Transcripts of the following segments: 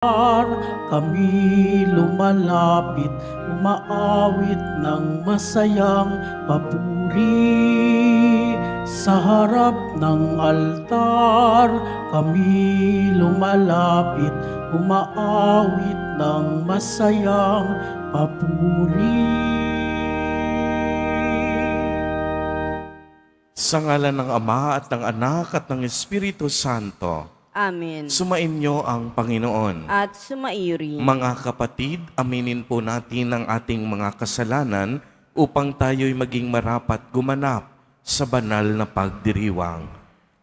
Kami lumalapit, umaawit ng masayang papuri. Sa harap ng altar, kami lumalapit, umaawit ng masayang papuri. Sa ngalan ng Ama at ng Anak at ng Espiritu Santo, Amen. sumainyo ang Panginoon. At sumairi. Mga kapatid, aminin po natin ang ating mga kasalanan upang tayo'y maging marapat gumanap sa banal na pagdiriwang.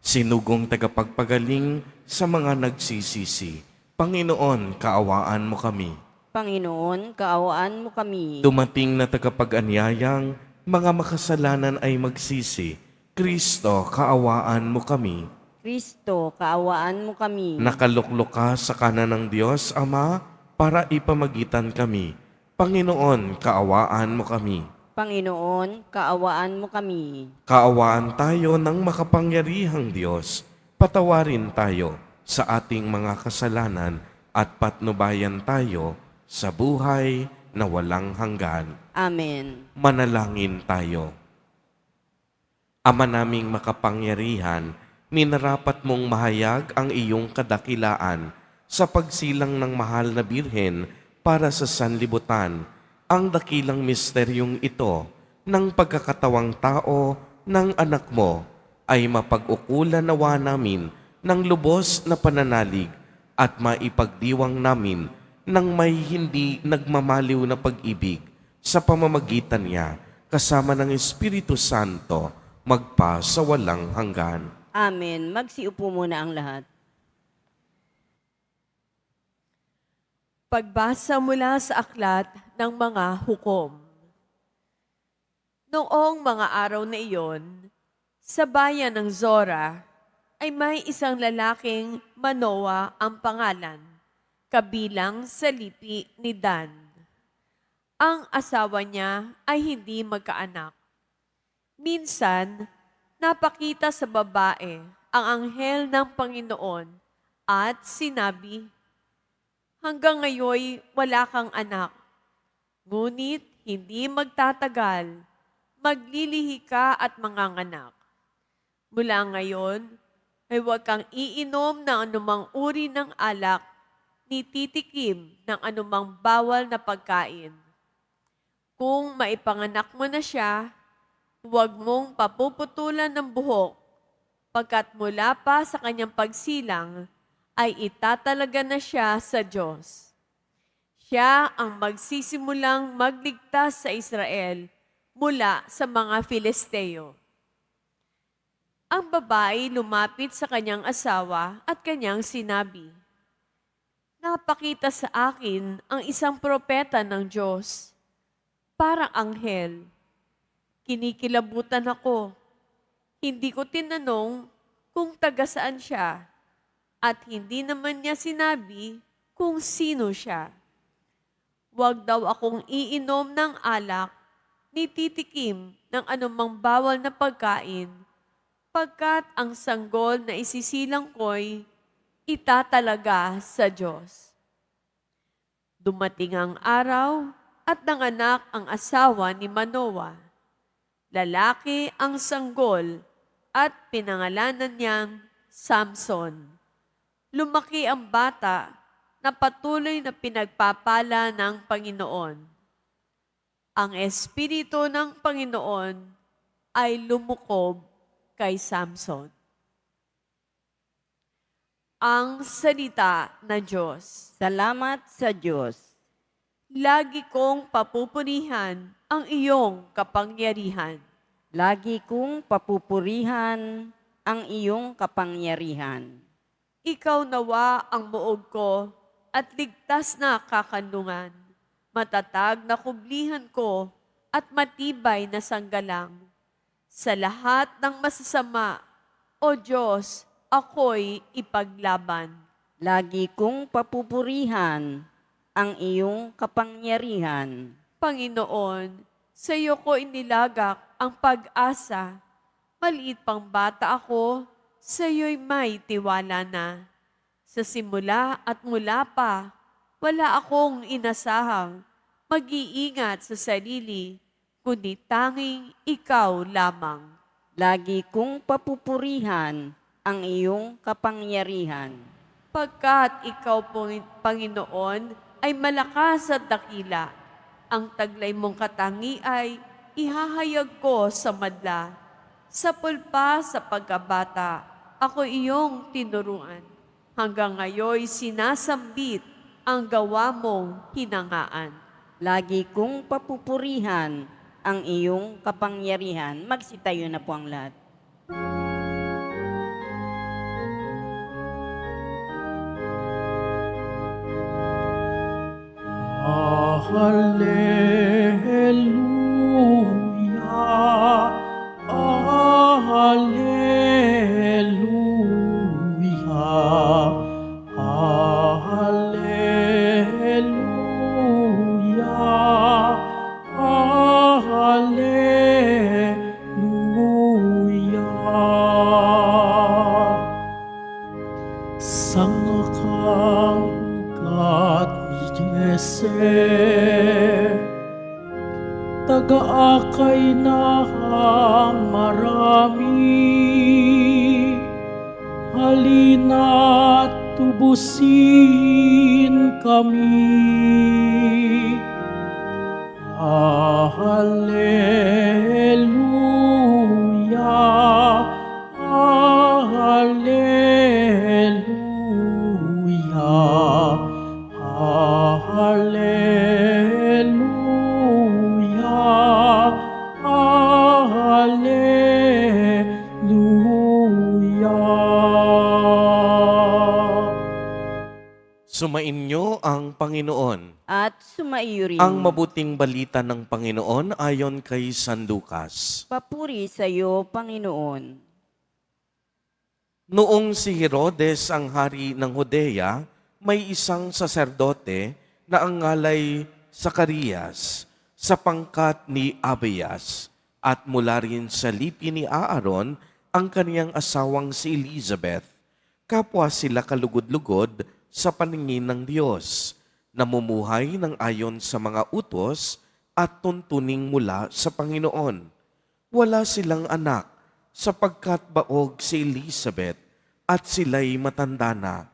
Sinugong tagapagpagaling sa mga nagsisisi. Panginoon, kaawaan mo kami. Panginoon, kaawaan mo kami. Dumating na tagapag-anyayang mga makasalanan ay magsisi. Kristo, kaawaan mo kami. Kristo, kaawaan mo kami. Nakaluklok ka sa kanan ng Diyos, Ama, para ipamagitan kami. Panginoon, kaawaan mo kami. Panginoon, kaawaan mo kami. Kaawaan tayo ng makapangyarihang Diyos. Patawarin tayo sa ating mga kasalanan at patnubayan tayo sa buhay na walang hanggan. Amen. Manalangin tayo. Ama naming makapangyarihan, minarapat mong mahayag ang iyong kadakilaan sa pagsilang ng mahal na birhen para sa sanlibutan. Ang dakilang misteryong ito ng pagkakatawang tao ng anak mo ay mapag-ukulan nawa namin ng lubos na pananalig at maipagdiwang namin ng may hindi nagmamaliw na pag-ibig sa pamamagitan niya kasama ng Espiritu Santo magpa sa walang hanggan. Amen. Magsiupo muna ang lahat. Pagbasa mula sa aklat ng mga hukom. Noong mga araw na iyon, sa bayan ng Zora ay may isang lalaking Manoa ang pangalan, kabilang sa lipi ni Dan. Ang asawa niya ay hindi magkaanak. Minsan, napakita sa babae ang anghel ng Panginoon at sinabi, "Hanggang ngayon wala kang anak, ngunit hindi magtatagal, maglilihi ka at manganganak. Mula ngayon ay huwag kang iinom ng anumang uri ng alak, ni titikim ng anumang bawal na pagkain. Kung maipanganak mo na siya, huwag mong papuputulan ng buhok, pagkat mula pa sa kanyang pagsilang ay itatalaga na siya sa Diyos. Siya ang magsisimulang magligtas sa Israel mula sa mga Filisteo." Ang babae lumapit sa kanyang asawa at kanyang sinabi, "Napakita sa akin ang isang propeta ng Diyos, parang anghel. Kinikilabutan ako. Hindi ko tinanong kung taga saan siya at hindi naman niya sinabi kung sino siya. Huwag daw akong iinom ng alak, ni titikim ng anumang bawal na pagkain, pagkat ang sanggol na isisilang ko'y itatalaga sa Diyos." Dumating ang araw at nanganak ang asawa ni Manoa. Lalaki ang sanggol at pinangalanan niyang Samson. Lumaki ang bata na patuloy na pinagpapala ng Panginoon. Ang Espiritu ng Panginoon ay lumukob kay Samson. Ang salita ng Diyos. Salamat sa Diyos. Lagi kong papupurihan ang iyong kapangyarihan. Lagi kong papupurihan ang iyong kapangyarihan. Ikaw nawa ang muog ko at ligtas na kakanlungan, matatag na kublihan ko at matibay na sanggalang. Sa lahat ng masasama, O Diyos, ako'y ipaglaban. Lagi kong papupurihan ang iyong kapangyarihan. Panginoon, sa iyo ko inilagak ang pag-asa. Maliit pang bata ako, sa iyo'y may tiwala na. Sa simula at mula pa, wala akong inasahang mag-iingat sa sarili, kundi tanging ikaw lamang. Lagi kong papupurihan ang iyong kapangyarihan. Pagkat ikaw, Panginoon, ay malakas at dakila, ang taglay mong katangi ay ihahayag ko sa madla. Sa pulpa sa pagkabata, ako iyong tinuruan. Hanggang ngayon sinasambit ang gawa mong hinangaan. Lagi kong papupurihan ang iyong kapangyarihan. Magsitayo na po ang lahat. Hallelujah, Hallelujah, Hallelujah, Hallelujah. Sangakang ugat ni Jese, taga-akay na ang marami. Halina't tubusin kami. Hallelujah, Hallelujah, Hallelujah, Hallelujah. Sumainyo ang Panginoon. At sumaiyo rin. Ang mabuting balita ng Panginoon ayon kay San Lucas. Papuri sa iyo, Panginoon. Noong si Herodes ang hari ng Judea, may isang saserdote na ang ngalay Zacarias sa pangkat ni Abias at mula rin sa lipi ni Aaron ang kaniyang asawang si Elizabeth. Kapwa sila kalugod-lugod sa paningin ng Diyos, namumuhay ng ayon sa mga utos at tuntuning mula sa Panginoon. Wala silang anak sapagkat baog si Elizabeth at sila'y matanda na.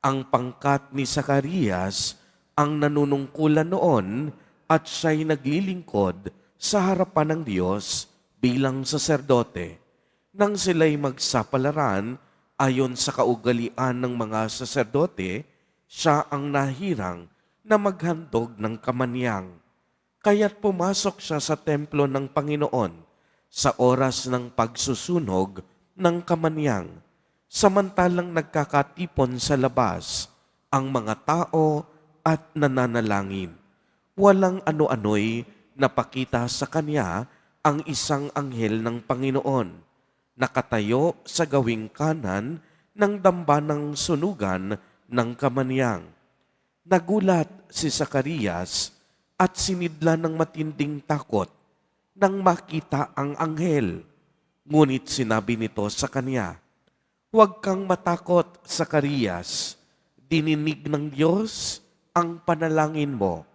Ang pangkat ni Zacarias ang nanunungkulan noon at siya'y naglilingkod sa harapan ng Diyos bilang saserdote. Nang sila'y magsapalaran ayon sa kaugalian ng mga saserdote, siya ang nahirang na maghandog ng kamanyang. Kaya't pumasok siya sa templo ng Panginoon sa oras ng pagsusunog ng kamanyang, samantalang nagkakatipon sa labas ang mga tao at nananalangin. Walang ano-ano'y napakita sa kanya ang isang anghel ng Panginoon, nakatayo sa gawing kanan ng dambanang sunugan ng kamanyang. Nagulat si Zacarias at sinidla ng matinding takot nang makita ang anghel. Ngunit sinabi nito sa kanya, "Huwag kang matakot, Zacarias. Dininig ng Diyos ang panalangin mo.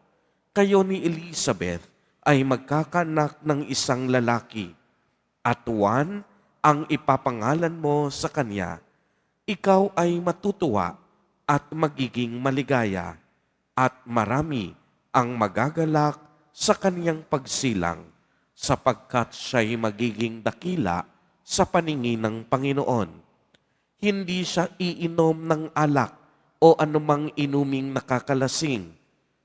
Kayo ni Elizabeth ay magkakanak ng isang lalaki, at Juan ang ipapangalan mo sa kanya. Ikaw ay matutuwa at magiging maligaya, at marami ang magagalak sa kaniyang pagsilang, sapagkat siya'y magiging dakila sa paningin ng Panginoon. Hindi siya iinom ng alak o anumang inuming nakakalasing.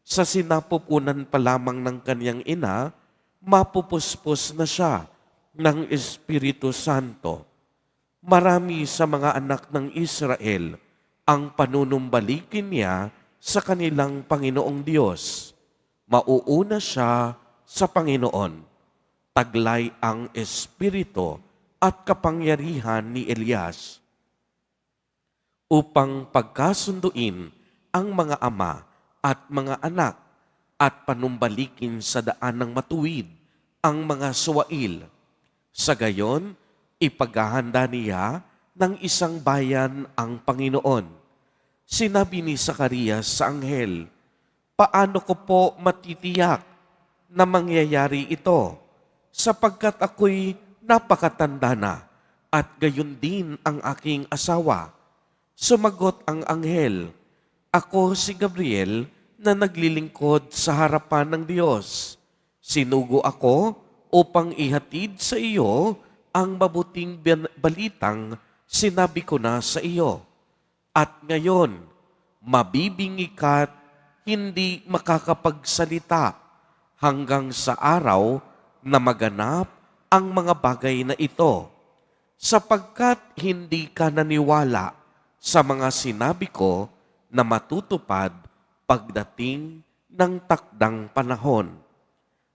Sa sinapupunan pa lamang ng kaniyang ina, mapupuspos na siya ng Espiritu Santo. Marami sa mga anak ng Israel ang panunumbalikin niya sa kanilang Panginoong Diyos. Mauuna siya sa Panginoon. Taglay ang Espiritu at kapangyarihan ni Elias upang pagkasunduin ang mga ama at mga anak at panumbalikin sa daan ng matuwid ang mga suwail. Sa gayon, ipaghahanda niya ng isang bayan ang Panginoon. sinabi ni Zacarias sa anghel, "Paano ko po matitiyak na mangyayari ito, sapagkat ako'y napakatanda na at gayon din ang aking asawa?" Sumagot ang anghel, "Ako si Gabriel na naglilingkod sa harapan ng Diyos. Sinugo ako upang ihatid sa iyo ang mabuting balitang sinabi ko na sa iyo. At ngayon, mabibingi ka't hindi makakapagsalita hanggang sa araw na maganap ang mga bagay na ito, sapagkat hindi ka naniwala sa mga sinabi ko na matutupad pagdating ng takdang panahon."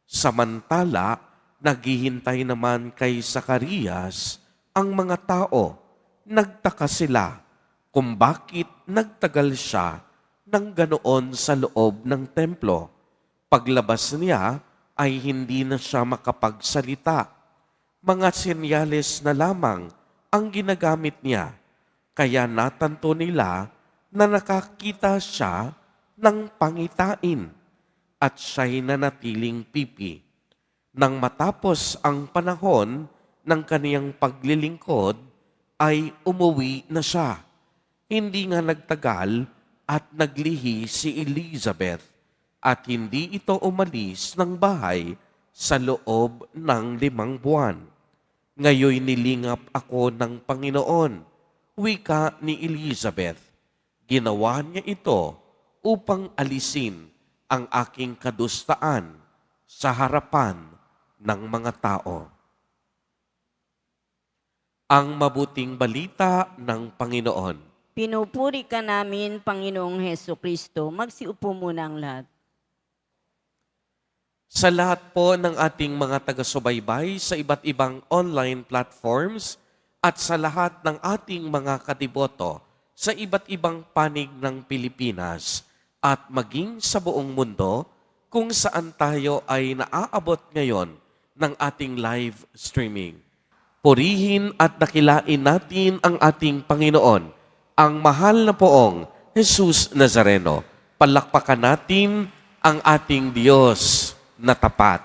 Samantala, naghihintay naman kay Zacarias ang mga tao. Nagtaka sila kung bakit nagtagal siya ng ganoon sa loob ng templo. Paglabas niya ay hindi na siya makapagsalita. Mga senyales na lamang ang ginagamit niya, kaya natanto nila na nakakita siya ng pangitain at siya'y nanatiling pipi. Nang matapos ang panahon ng kaniyang paglilingkod, ay umuwi na siya. Hindi nga nagtagal at naglihi si Elizabeth at hindi ito umalis ng bahay sa loob ng 5 buwan. "Ngayoy nilingap ako ng Panginoon," wika ni Elizabeth. "Ginawa niya ito upang alisin ang aking kadustaan sa harapan ng mga tao." Ang mabuting balita ng Panginoon. Pinupuri ka namin, Panginoong Heso Kristo. Magsiupo muna ang lahat. Sa lahat po ng ating mga taga-subaybay sa iba't ibang online platforms at sa lahat ng ating mga kadiboto sa iba't ibang panig ng Pilipinas at maging sa buong mundo kung saan tayo ay naaabot ngayon ng ating live streaming. Purihin at dakilain natin ang ating Panginoon, ang mahal na poong Jesus Nazareno. Palakpakan natin ang ating Diyos na tapat.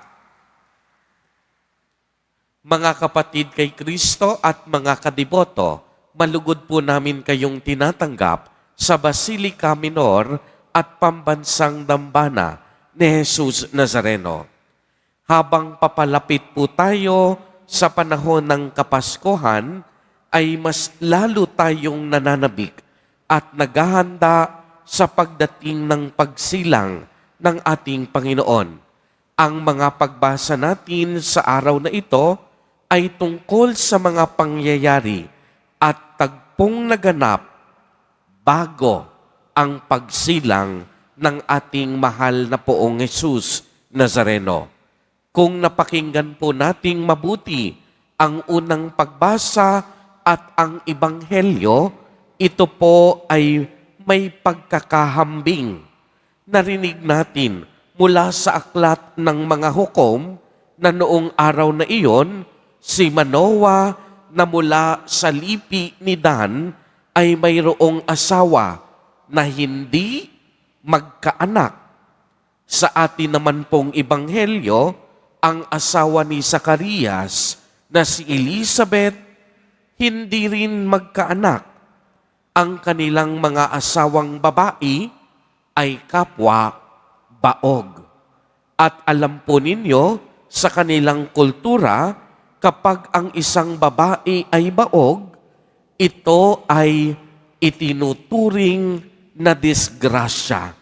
Mga kapatid kay Kristo at mga kadiboto, malugod po namin kayong tinatanggap sa Basilica Minor at Pambansang Dambana ni Jesus Nazareno. Habang papalapit po tayo sa panahon ng Kapaskuhan, ay mas lalo tayong nananabik at naghahanda sa pagdating ng pagsilang ng ating Panginoon. Ang mga pagbasa natin sa araw na ito ay tungkol sa mga pangyayari at tagpong naganap bago ang pagsilang ng ating mahal na poong Jesus Nazareno. Kung napakinggan po nating mabuti ang unang pagbasa at ang Ebanghelyo, ito po ay may pagkakahambing. Narinig natin mula sa aklat ng mga hukom na noong araw na iyon, si Manoah na mula sa lipi ni Dan ay mayroong asawa na hindi magkaanak. Sa atin naman pong Ebanghelyo, ang asawa ni Zacarias na si Elizabeth, hindi rin magkaanak. Ang kanilang mga asawang babae ay kapwa baog. At alam po ninyo, sa kanilang kultura, kapag ang isang babae ay baog, ito ay itinuturing na disgrasya.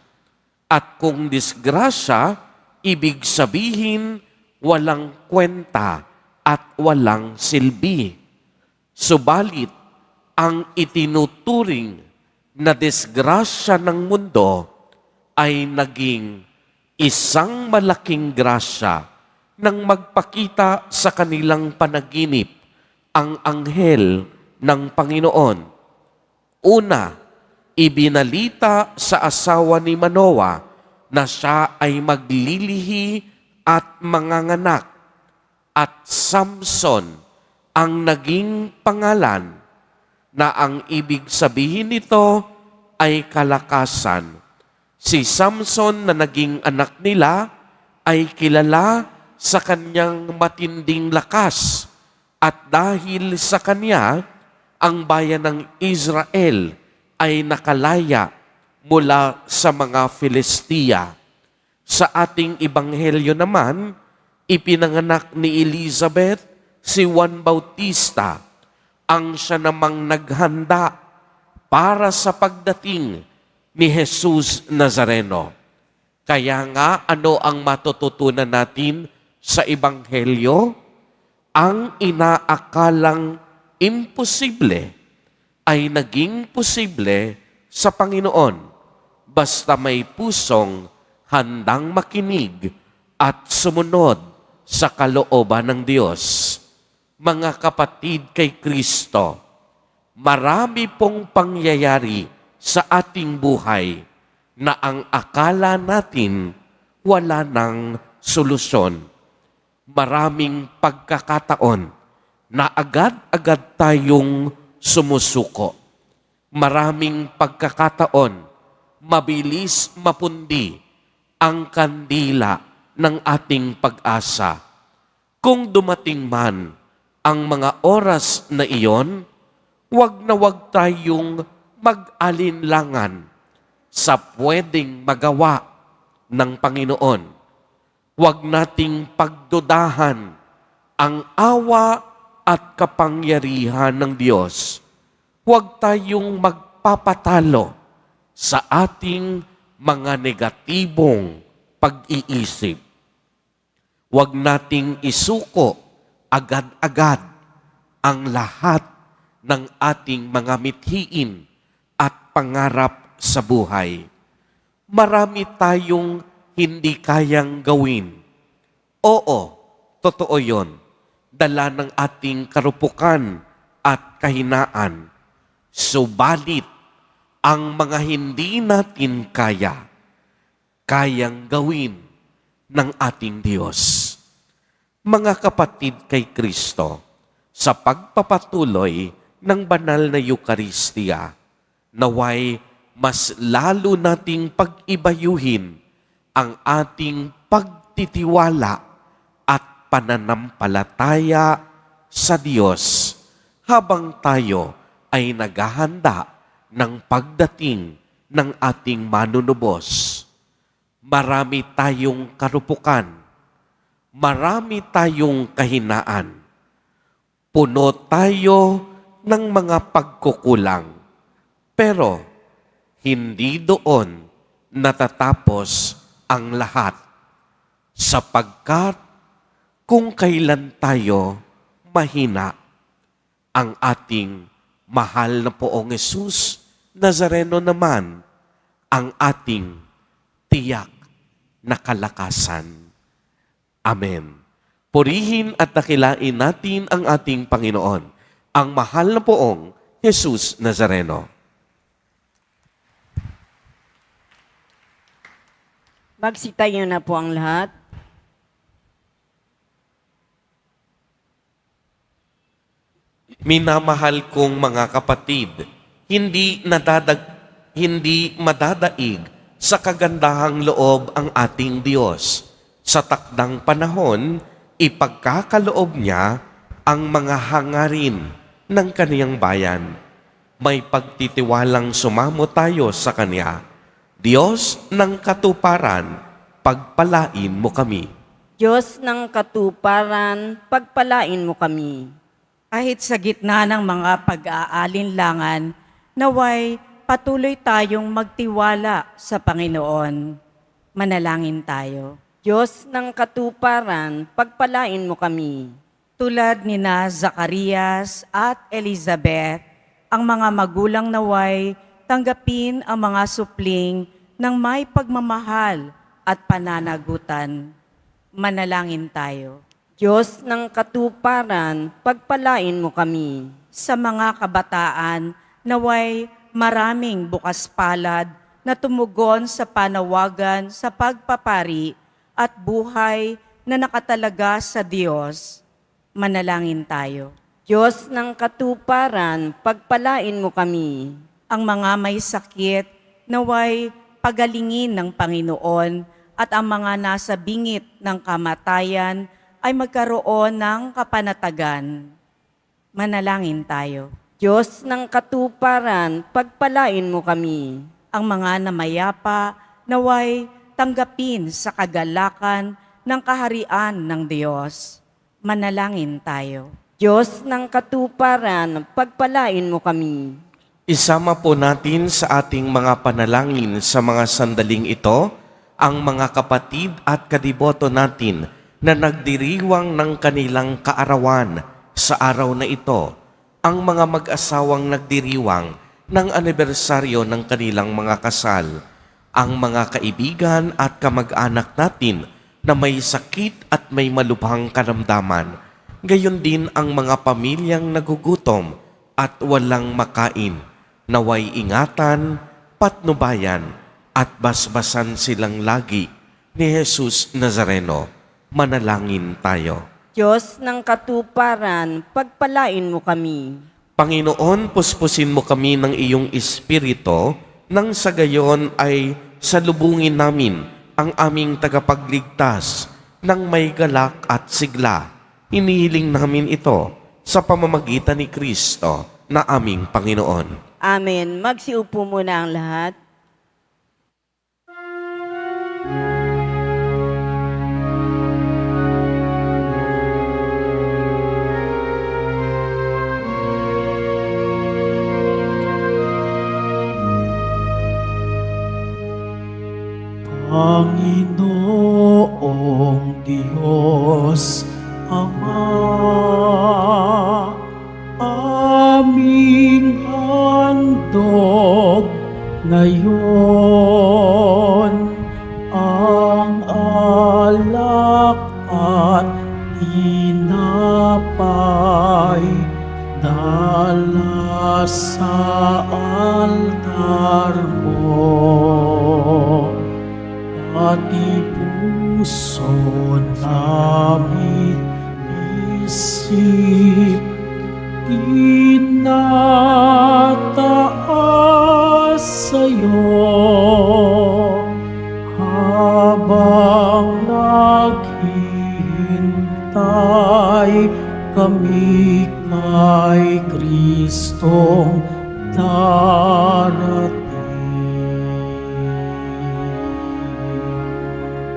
At kung disgrasya, ibig sabihin walang kwenta at walang silbi. Subalit, ang itinuturing na disgrasya ng mundo ay naging isang malaking grasya nang magpakita sa kanilang panaginip ang anghel ng Panginoon. Una, ibinalita sa asawa ni Manoah na siya ay maglilihi at manganganak, at Samson ang naging pangalan, na ang ibig sabihin nito ay kalakasan. Si Samson na naging anak nila ay kilala sa kanyang matinding lakas. At dahil sa kanya, ang bayan ng Israel ay nakalaya mula sa mga Filistia. Sa ating ebanghelyo naman, ipinanganak ni Elizabeth si Juan Bautista, ang siya namang naghanda para sa pagdating ni Jesus Nazareno. Kaya nga, ano ang matututunan natin sa ebanghelyo? Ang inaakalang imposible ay naging posible sa Panginoon basta may pusong handang makinig at sumunod sa kalooban ng Diyos. Mga kapatid kay Kristo, marami pong pangyayari sa ating buhay na ang akala natin wala ng solusyon. Maraming pagkakataon na agad-agad tayong sumusuko. Maraming pagkakataon, mabilis mapundi ang kandila ng ating pag-asa. Kung dumating man ang mga oras na iyon, wag na wag tayong mag-alinlangan sa pwedeng magawa ng Panginoon. Wag nating pagdudahan ang awa at kapangyarihan ng Diyos. Huwag tayong magpapatalo sa ating mga negatibong pag-iisip. Huwag nating isuko agad-agad ang lahat ng ating mga mithiin at pangarap sa buhay. Marami tayong hindi kayang gawin. Oo, totoo yon. Dala ng ating karupukan at kahinaan. Subalit, ang mga hindi natin kayang gawin ng ating Diyos. Mga kapatid kay Kristo, sa pagpapatuloy ng banal na Eucharistia, naway mas lalo nating pag-ibayuhin ang ating pagtitiwala at pananampalataya sa Diyos habang tayo ay naghahanda ng pagdating ng ating manunubos. Marami tayong karupukan, marami tayong kahinaan, puno tayo ng mga pagkukulang, pero hindi doon natatapos ang lahat, sapagkat kung kailan tayo mahina, ang ating mahal na Poong Jesus Nazareno naman ang ating tiyak na kalakasan. Amen. Purihin at dakilain natin ang ating Panginoon, ang mahal na Poong Jesus Nazareno. Magsitayo na po ang lahat. Minamahal kong mga kapatid, hindi madadaig sa kagandahang loob ang ating Diyos. Sa takdang panahon, ipagkakaloob niya ang mga hangarin ng kaniyang bayan. May pagtitiwalang sumamo tayo sa Kanya. Diyos ng katuparan, pagpalain mo kami. Diyos ng katuparan, pagpalain mo kami. Kahit sa gitna ng mga pag-aalinlangan, naway patuloy tayong magtiwala sa Panginoon. Manalangin tayo. Diyos ng katuparan, pagpalain mo kami. Tulad ni Zacarias at Elizabeth, ang mga magulang naway tanggapin ang mga supling ng may pagmamahal at pananagutan. Manalangin tayo. Diyos ng katuparan, pagpalain mo kami. Sa mga kabataan, naway maraming bukas palad na tumugon sa panawagan sa pagpapari at buhay na nakatalaga sa Diyos. Manalangin tayo. Diyos ng katuparan, pagpalain mo kami. Ang mga may sakit naway pagalingin ng Panginoon at ang mga nasa bingit ng kamatayan ay magkaroon ng kapanatagan. Manalangin tayo. Diyos ng katuparan, pagpalain mo kami. Ang mga namayapa naway tanggapin sa kagalakan ng kaharian ng Diyos. Manalangin tayo. Diyos ng katuparan, pagpalain mo kami. Isama po natin sa ating mga panalangin sa mga sandaling ito ang mga kapatid at kadiboto natin na nagdiriwang ng kanilang kaarawan sa araw na ito, ang mga mag-asawang nagdiriwang ng anibersaryo ng kanilang mga kasal, ang mga kaibigan at kamag-anak natin na may sakit at may malubhang karamdaman, gayon din ang mga pamilyang nagugutom at walang makain, naway ingatan, patnubayan, at basbasan silang lagi ni Jesus Nazareno. Manalangin tayo. Diyos ng katuparan, pagpalain mo kami. Panginoon, puspusin mo kami ng iyong espiritu, nang sa gayon ay salubungin namin ang aming tagapagligtas ng may galak at sigla. Inihiling namin ito sa pamamagitan ni Kristo na aming Panginoon. Amen. Magsiupo muna ang lahat. Panginoong Diyos Ama, aming handog ngayon ang alak at tinapay dala sa altar mo. Pati puso namin isip tinataas sa'yo habang naghihintay kami kay Kristong darating.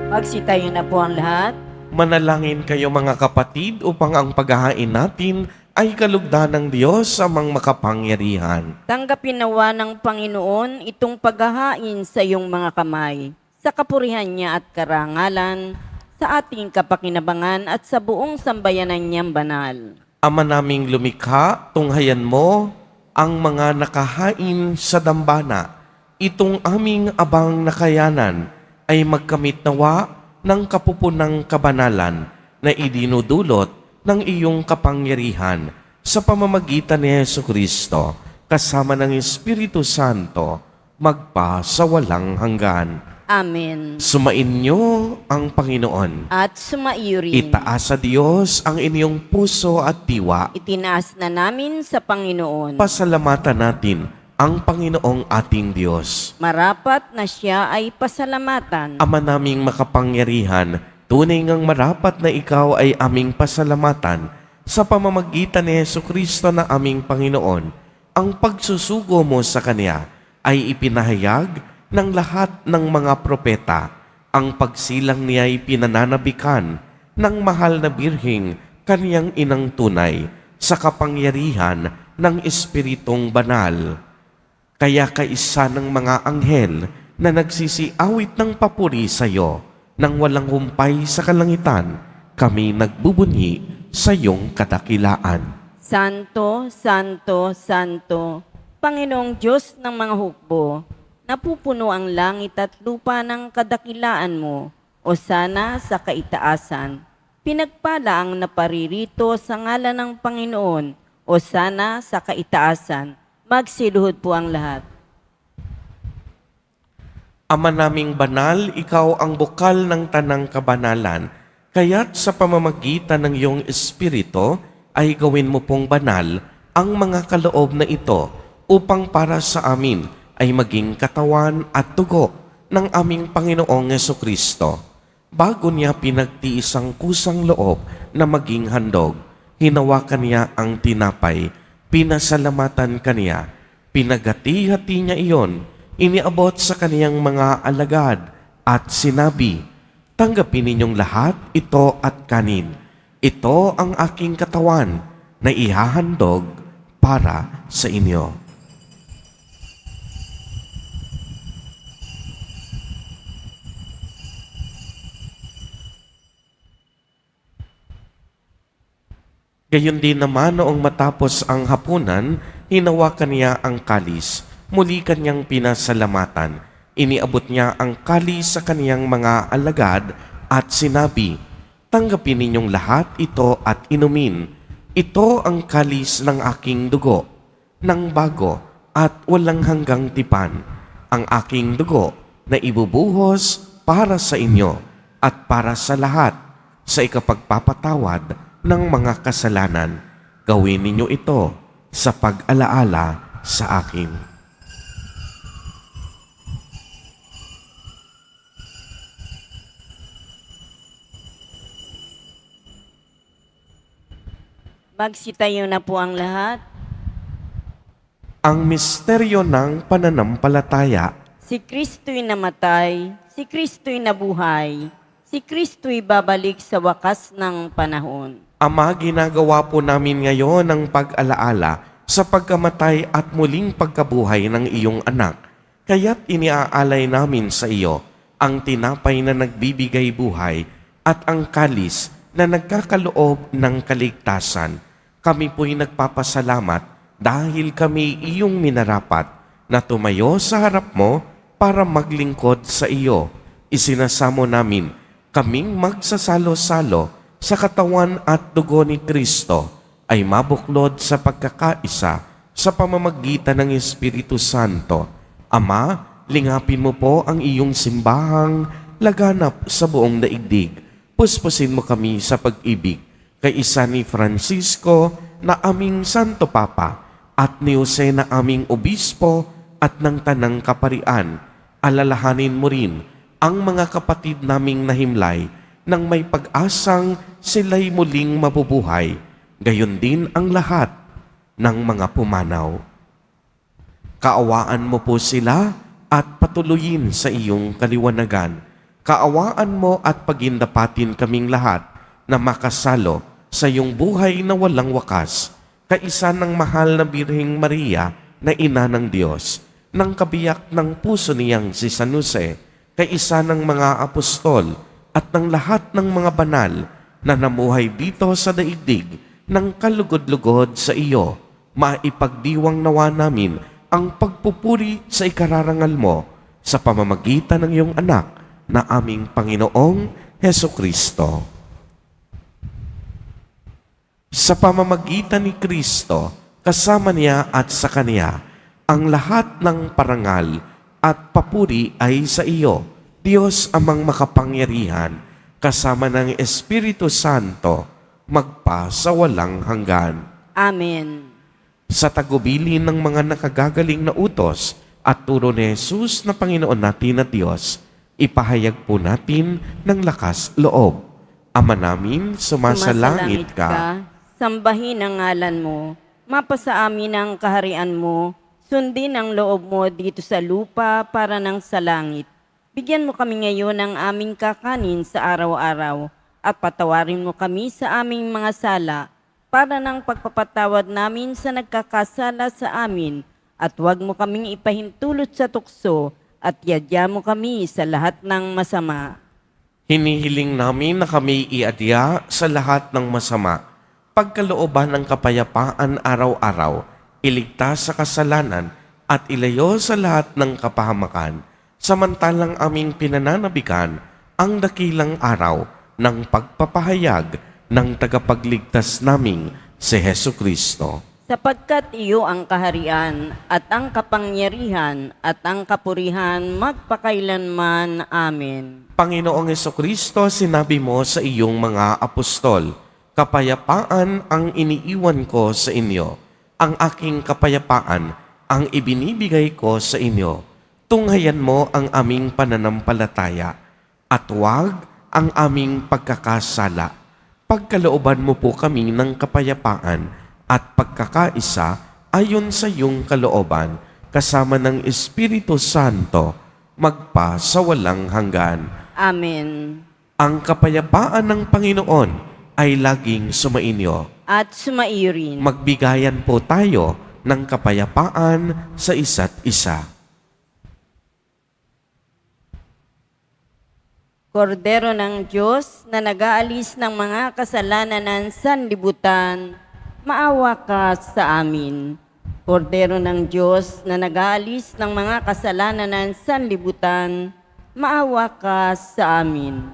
Magsitayo na po ang lahat. Manalangin kayo mga kapatid upang ang paghahain natin ay kalugdan ng Diyos amang makapangyarihan. Tanggapin nawa ng Panginoon itong paghahain sa iyong mga kamay, sa kapurihan niya at karangalan, sa ating kapakinabangan at sa buong sambayanan niyang banal. Ama naming lumikha, tunghayan mo ang mga nakahain sa dambana. Itong aming abang nakayanan ay magkamit nawa ng kapupunang kabanalan na idinudulot ng iyong kapangyarihan sa pamamagitan ni Jesucristo kasama ng Espiritu Santo magpa sa walang hanggan. Amen. Sumainyo ang Panginoon. At sumaiyo rin. Itaas sa Diyos ang inyong puso at diwa. Itinaas na namin sa Panginoon. Pasalamatan natin ang Panginoong ating Diyos. Marapat na siya ay pasalamatan. Ama naming makapangyarihan, tunay ngang marapat na ikaw ay aming pasalamatan sa pamamagitan ni Jesucristo na aming Panginoon. Ang pagsusugo mo sa Kanya ay ipinahayag ng lahat ng mga propeta. Ang pagsilang niya ay pinananabikan ng mahal na birhing Kaniyang inang tunay sa kapangyarihan ng Espiritong Banal. Kaya kaisa ng mga anghel na nagsisiawit ng papuri sa iyo, nang walang humpay sa kalangitan, kami nagbubunyi sa iyong kadakilaan. Santo, Santo, Santo, Panginoong Diyos ng mga hukbo, napupuno ang langit at lupa ng kadakilaan mo, o sana sa kaitaasan. Pinagpala ang naparirito sa ngalan ng Panginoon, o sana sa kaitaasan. Magsiluhod po ang lahat. Ama naming banal, ikaw ang bukal ng tanang kabanalan, kaya't sa pamamagitan ng iyong Espiritu ay gawin mo pong banal ang mga kaloob na ito upang para sa amin ay maging katawan at dugo ng aming Panginoong Jesucristo. Bago niya pinagtiis ang kusang loob na maging handog, hinawakan niya ang tinapay, pinasalamatan kaniya, pinagati-hati niya iyon, iniabot sa kaniyang mga alagad at sinabi, "Tanggapin ninyong lahat ito at kanin. Ito ang aking katawan na ihahandog para sa inyo." Gayon din naman noong matapos ang hapunan, hinawakan niya ang kalis. Muli kanyang pinasalamatan. Iniabot niya ang kalis sa kaniyang mga alagad at sinabi, "Tanggapin ninyong lahat ito at inumin. Ito ang kalis ng aking dugo, ng bago at walang hanggang tipan. Ang aking dugo na ibubuhos para sa inyo at para sa lahat sa ikapagpapatawad ng mga kasalanan. Gawin ninyo ito sa pag-alaala sa akin." Magsitayo na po ang lahat. Ang misteryo ng pananampalataya. Si Kristo'y namatay, si Kristo'y nabuhay, si Kristo'y babalik sa wakas ng panahon. Ama, ginagawa po namin ngayon ang pag-alaala sa pagkamatay at muling pagkabuhay ng iyong anak. Kaya't iniaalay namin sa iyo ang tinapay na nagbibigay buhay at ang kalis na nagkakaloob ng kaligtasan. Kami po'y nagpapasalamat dahil kami iyong minarapat na tumayo sa harap mo para maglingkod sa iyo. Isinasamo namin kaming magsasalo-salo sa katawan at dugo ni Kristo ay mabuklod sa pagkakaisa sa pamamagitan ng Espiritu Santo. Ama, lingapin mo po ang iyong simbahang laganap sa buong daigdig. Puspusin mo kami sa pag-ibig kay isa ni Francisco na aming Santo Papa at ni Jose na aming Obispo at ng Tanang Kaparian. Alalahanin mo rin ang mga kapatid naming nahimlay nang may pag-asang sila'y muling mabubuhay. Gayon din ang lahat ng mga pumanaw. Kaawaan mo po sila at patuloyin sa iyong kaliwanagan. Kaawaan mo at pagindapatin kaming lahat na makasalo sa iyong buhay na walang wakas, kaisa ng mahal na Birheng Maria na Ina ng Diyos, ng kabiyak ng puso niyang si San Jose, kaisa ng mga apostol at ng lahat ng mga banal na namuhay dito sa daigdig ng kalugod-lugod sa iyo. Maipagdiwang nawa namin ang pagpupuri sa ikararangal mo sa pamamagitan ng iyong anak na aming Panginoong Hesukristo. Sa pamamagitan ni Kristo, kasama niya at sa Kanya, ang lahat ng parangal at papuri ay sa iyo, Diyos amang makapangyarihan, kasama ng Espiritu Santo, magpa sa walang hanggan. Amen. Sa tagubilin ng mga nakagagaling na utos at turo ni Jesus na Panginoon natin at Diyos, ipahayag po natin ng lakas loob. Ama namin, sumasalangit ka. Sambahin ang ngalan mo. Mapasa amin ang kaharian mo. Sundin ang loob mo dito sa lupa para nang sa langit. Bigyan mo kami ngayon ng aming kakanin sa araw-araw at patawarin mo kami sa aming mga sala para ng pagpapatawad namin sa nagkakasala sa amin at huwag mo kaming ipahintulot sa tukso at yadya mo kami sa lahat ng masama. Hinihiling namin na kami iadya sa lahat ng masama, pagkalooban ng kapayapaan araw-araw, iligtas sa kasalanan at ilayo sa lahat ng kapahamakan, samantalang aming pinananabikan ang dakilang araw ng pagpapahayag ng tagapagligtas naming si Hesukristo. Sapagkat iyo ang kaharian at ang kapangyarihan at ang kapurihan magpakailanman. Amen. Panginoong Hesukristo, sinabi mo sa iyong mga apostol, kapayapaan ang iniiwan ko sa inyo. Ang aking kapayapaan ang ibinibigay ko sa inyo. Tunghayan mo ang aming pananampalataya at huwag ang aming pagkakasala. Pagkalooban mo po kami ng kapayapaan at pagkakaisa ayon sa iyong kalooban, kasama ng Espiritu Santo, magpa sa walang hanggan. Amen. Ang kapayapaan ng Panginoon ay laging sumainyo. At sumaiyo rin. Magbigayan po tayo ng kapayapaan sa isa't isa. Kordero ng Diyos na nag-aalis ng mga kasalanan ng sanlibutan, maawa ka sa amin. Kordero ng Diyos na nag-aalis ng mga kasalanan ng sanlibutan, maawa ka sa amin.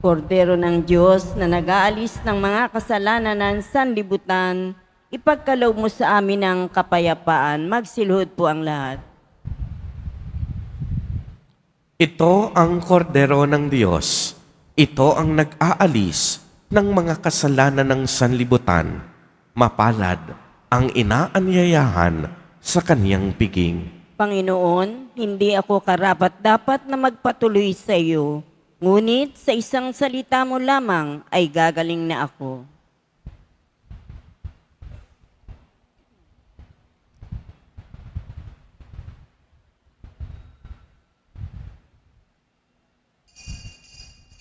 Kordero ng Diyos na nag-aalis ng mga kasalanan ng sanlibutan, ipagkaloob mo sa amin ang kapayapaan. Magsilhod po ang lahat. Ito ang kordero ng Diyos. Ito ang nag-aalis ng mga kasalanan ng sanlibutan. Mapalad ang inaanyayahan sa kaniyang piging. Panginoon, hindi ako karapat-dapat na magpatuloy sa iyo. Ngunit sa isang salita mo lamang ay gagaling na ako.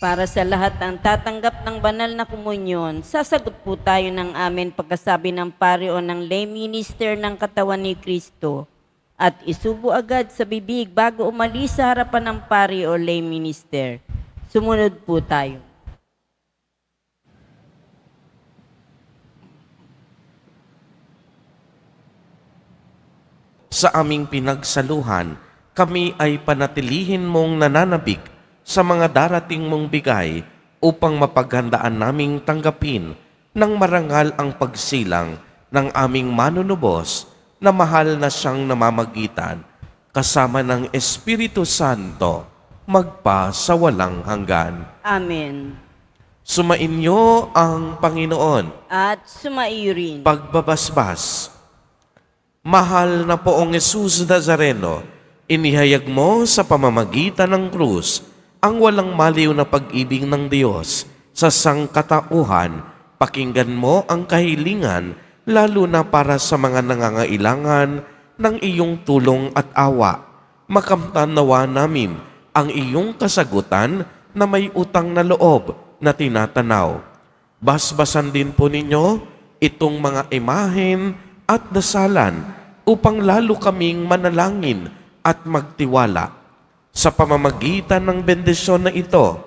Para sa lahat ng tatanggap ng banal na komunyon, sasagot po tayo ng amen pagkasabi ng pari o ng lay minister ng katawan ni Kristo at isubo agad sa bibig bago umalis sa harapan ng pari o lay minister. Sumunod po tayo. Sa aming pinagsaluhan, kami ay panatilihin mong nananabik sa mga darating mong bigay upang mapaghandaan naming tanggapin ng marangal ang pagsilang ng aming manunubos na mahal na siyang namamagitan kasama ng Espiritu Santo magpa sa walang hanggan. Amen. Sumainyo ang Panginoon. At sumaiyo rin. Pagbabasbas. Mahal na Poong Jesus Nazareno, inihayag mo sa pamamagitan ng krus ang walang maliw na pag-ibig ng Diyos sa sangkatauhan. Pakinggan mo ang kahilingan, lalo na para sa mga nangangailangan ng iyong tulong at awa. Makamtan nawa namin ang iyong kasagutan na may utang na loob na tinatanaw. Basbasan din po ninyo itong mga imahen at dasalan upang lalo kaming manalangin at magtiwala. Sa pamamagitan ng bendisyon na ito,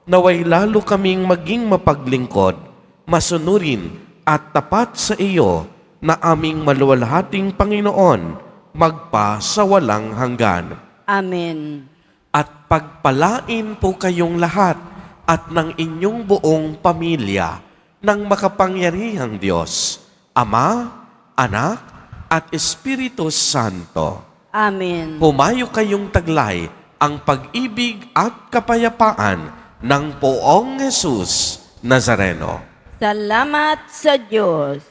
naway lalo kaming maging mapaglingkod, masunurin at tapat sa iyo na aming maluwalhating Panginoon, magpa sa walang hanggan. Amen. At pagpalain po kayong lahat at ng inyong buong pamilya ng makapangyarihang Diyos, Ama, Anak, at Espiritu Santo. Amen. Pumayo kayong taglay ang pag-ibig at kapayapaan ng Poong Jesus Nazareno. Salamat sa Diyos.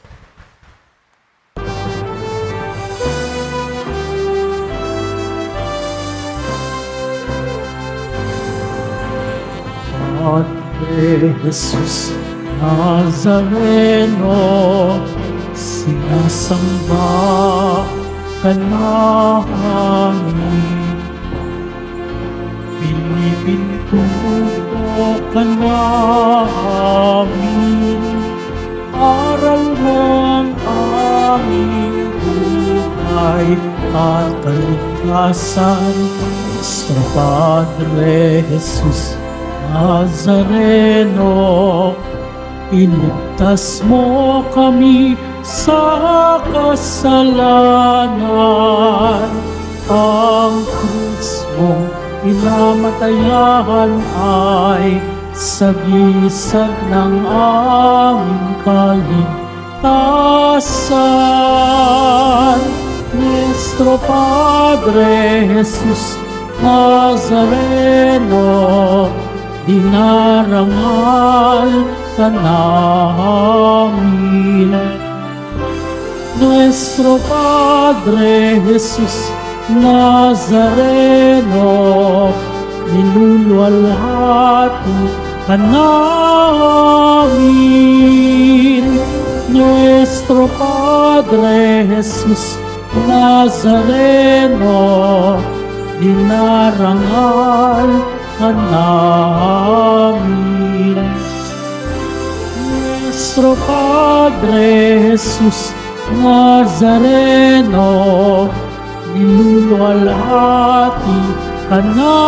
Padre Jesus Nazareno, sinasamba ka namin. Pinipintuko ka namin, aral ng aming buhay at kaligtasan. Nuestro Padre Jesus Nazareno, iligtas mo kami sa kasalanan. Ang krus mong pinamatayan ay sagisag ng aming kaligtasan. Nuestro Padre Jesus Nazareno, dinarangal ka namin. Nuestro Padre Jesus Nazareno, niluluwalhati ka namin. Nuestro Padre Jesus Nazareno, dinarangal ka namin. Nuestro Padre Jesus Nazareno, niluluwalhati ka namin.